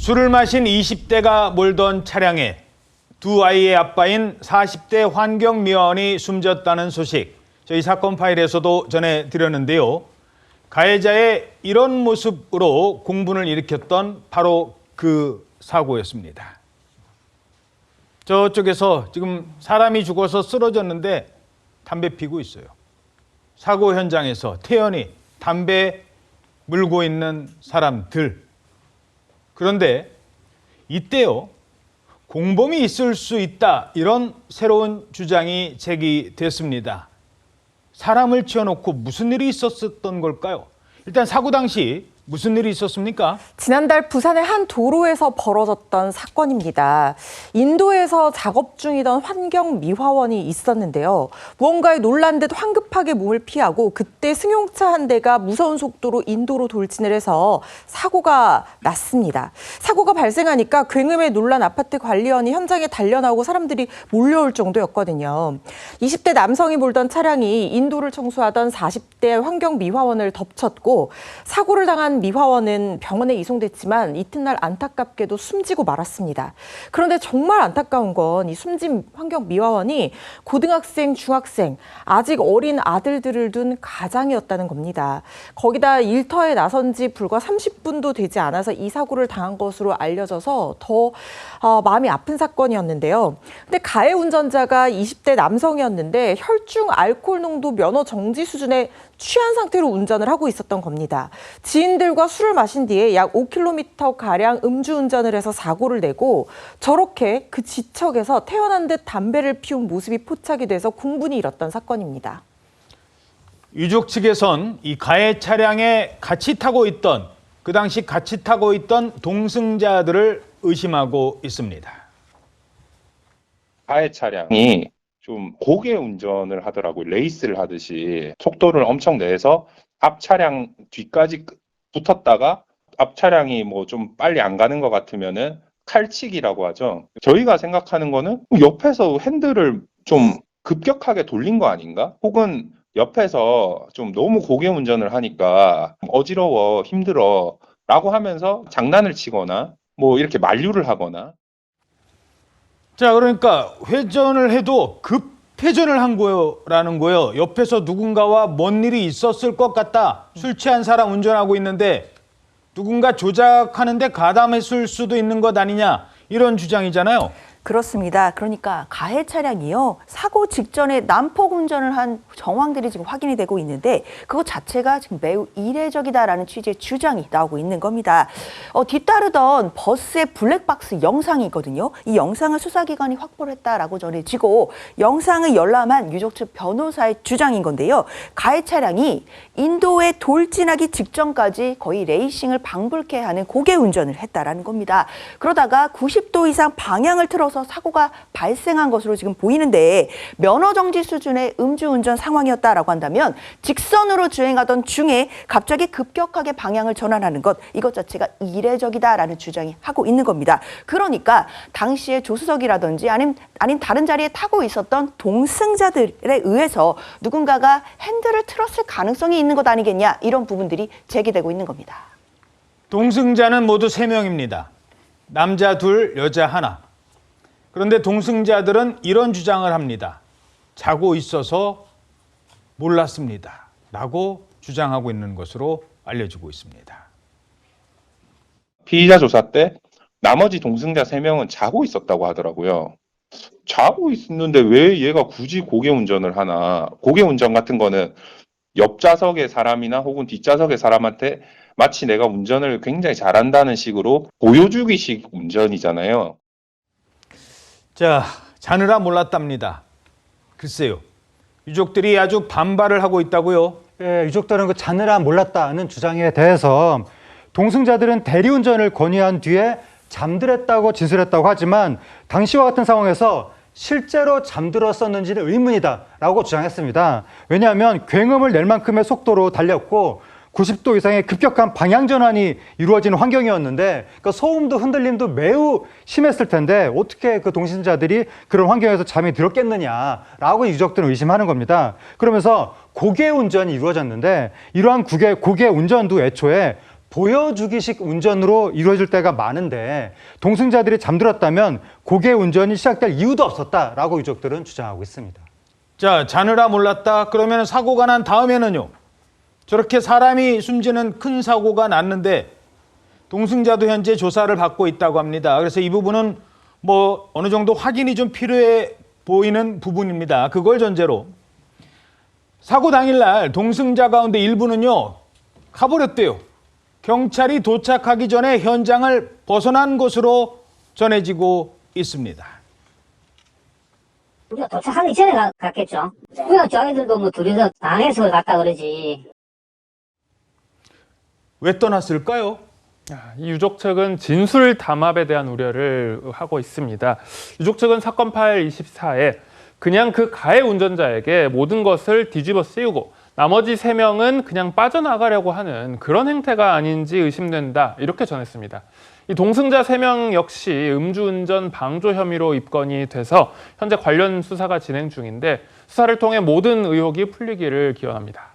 술을 마신 20대가 몰던 차량에 두 아이의 아빠인 40대 환경미화원이 숨졌다는 소식, 저희 사건 파일에서도 전해드렸는데요. 가해자의 이런 모습으로 공분을 일으켰던 바로 그 사고였습니다. 저쪽에서 지금 사람이 죽어서 쓰러졌는데 담배 피고 있어요. 사고 현장에서 태연히 담배 물고 있는 사람들. 그런데 이때요, 공범이 있을 수 있다, 이런 새로운 주장이 제기됐습니다. 사람을 치워놓고 무슨 일이 있었던 걸까요? 일단 사고 당시 무슨 일이 있었습니까? 지난달 부산의 한 도로에서 벌어졌던 사건입니다. 인도에서 작업 중이던 환경미화원이 있었는데요. 무언가에 놀란 듯 황급하게 몸을 피하고 그때 승용차 한 대가 무서운 속도로 인도로 돌진을 해서 사고가 났습니다. 사고가 발생하니까 굉음에 놀란 아파트 관리원이 현장에 달려나오고 사람들이 몰려올 정도였거든요. 20대 남성이 몰던 차량이 인도를 청소하던 40대 환경미화원을 덮쳤고 사고를 당한 미화원은 병원에 이송됐지만 이튿날 안타깝게도 숨지고 말았습니다. 그런데 정말 안타까운 건 이 숨진 환경미화원이 고등학생, 중학생, 아직 어린 아들들을 둔 가장이었다는 겁니다. 거기다 일터에 나선 지 불과 30분도 되지 않아서 이 사고를 당한 것으로 알려져서 더 마음이 아픈 사건이었는데요. 근데 가해 운전자가 20대 남성이었는데 혈중 알코올 농도 면허 정지 수준의 취한 상태로 운전을 하고 있었던 겁니다. 지인들과 술을 마신 뒤에 약 5km가량 음주운전을 해서 사고를 내고 저렇게 그 지척에서 태어난 듯 담배를 피운 모습이 포착이 돼서 공분이 일었던 사건입니다. 유족 측에선 이 가해 차량에 그 당시 같이 타고 있던 동승자들을 의심하고 있습니다. 가해 차량이 좀 고개 운전을 하더라고요. 레이스를 하듯이 속도를 엄청 내서 앞 차량 뒤까지 붙었다가 앞 차량이 뭐 좀 빨리 안 가는 것 같으면은 칼치기라고 하죠. 저희가 생각하는 거는 옆에서 핸들을 좀 급격하게 돌린 거 아닌가? 혹은 옆에서 좀 너무 고개 운전을 하니까 어지러워, 힘들어 라고 하면서 장난을 치거나 뭐 이렇게 만류를 하거나. 자, 그러니까 회전을 해도 급회전을 한 거라는 거예요. 옆에서 누군가와 뭔 일이 있었을 것 같다. 술 취한 사람 운전하고 있는데 누군가 조작하는데 가담했을 수도 있는 것 아니냐, 이런 주장이잖아요. 그렇습니다. 그러니까 가해 차량이요, 사고 직전에 난폭 운전을 한 정황들이 지금 확인이 되고 있는데 그것 자체가 지금 매우 이례적이다라는 취지의 주장이 나오고 있는 겁니다. 뒤따르던 버스의 블랙박스 영상이 있거든요. 이 영상을 수사기관이 확보를 했다라고 전해지고 영상을 열람한 유족 측 변호사의 주장인 건데요. 가해 차량이 인도에 돌진하기 직전까지 거의 레이싱을 방불케 하는 고개 운전을 했다라는 겁니다. 그러다가 90도 이상 방향을 틀어서 사고가 발생한 것으로 지금 보이는데 면허 정지 수준의 음주운전 상황이었다라고 한다면 직선으로 주행하던 중에 갑자기 급격하게 방향을 전환하는 것, 이것 자체가 이례적이다라는 주장이 하고 있는 겁니다. 그러니까 당시에 조수석이라든지 아닌 다른 자리에 타고 있었던 동승자들에 의해서 누군가가 핸들을 틀었을 가능성이 있는 것 아니겠냐, 이런 부분들이 제기되고 있는 겁니다. 동승자는 모두 3명입니다. 남자 2, 여자 1. 그런데 동승자들은 이런 주장을 합니다. 자고 있어서 몰랐습니다. 라고 주장하고 있는 것으로 알려지고 있습니다. 피의자 조사 때 나머지 동승자 3명은 자고 있었다고 하더라고요. 자고 있는데 왜 얘가 굳이 고개 운전을 하나? 고개 운전 같은 거는 옆좌석의 사람이나 혹은 뒷좌석의 사람한테 마치 내가 운전을 굉장히 잘한다는 식으로 보여주기식 운전이잖아요. 자, 자느라 몰랐답니다. 글쎄요, 유족들이 아주 반발을 하고 있다고요? 예, 유족들은 그 자느라 몰랐다는 주장에 대해서 동승자들은 대리운전을 권유한 뒤에 잠들었다고 진술했다고 하지만 당시와 같은 상황에서 실제로 잠들었었는지는 의문이다라고 주장했습니다. 왜냐하면 굉음을 낼 만큼의 속도로 달렸고 90도 이상의 급격한 방향 전환이 이루어지는 환경이었는데 그러니까 소음도 흔들림도 매우 심했을 텐데 어떻게 그 동승자들이 그런 환경에서 잠이 들었겠느냐라고 유족들은 의심하는 겁니다. 그러면서 고개 운전이 이루어졌는데 이러한 고개 운전도 애초에 보여주기식 운전으로 이루어질 때가 많은데 동승자들이 잠들었다면 고개 운전이 시작될 이유도 없었다라고 유족들은 주장하고 있습니다. 자, 자느라 몰랐다. 그러면 사고가 난 다음에는요. 저렇게 사람이 숨지는 큰 사고가 났는데 동승자도 현재 조사를 받고 있다고 합니다. 그래서 이 부분은 뭐 어느 정도 확인이 좀 필요해 보이는 부분입니다. 그걸 전제로 사고 당일날 동승자 가운데 일부는요 가버렸대요. 경찰이 도착하기 전에 현장을 벗어난 것으로 전해지고 있습니다. 우리가 도착하기 전에 갔겠죠. 그냥 저희들도 뭐 둘이서 당해서 갔다 그러지. 왜 떠났을까요? 이 유족 측은 진술 담합에 대한 우려를 하고 있습니다. 유족 측은 사건 파일 24에 그냥 그 가해 운전자에게 모든 것을 뒤집어 씌우고 나머지 3명은 그냥 빠져나가려고 하는 그런 행태가 아닌지 의심된다, 이렇게 전했습니다. 이 동승자 3명 역시 음주운전 방조 혐의로 입건이 돼서 현재 관련 수사가 진행 중인데 수사를 통해 모든 의혹이 풀리기를 기원합니다.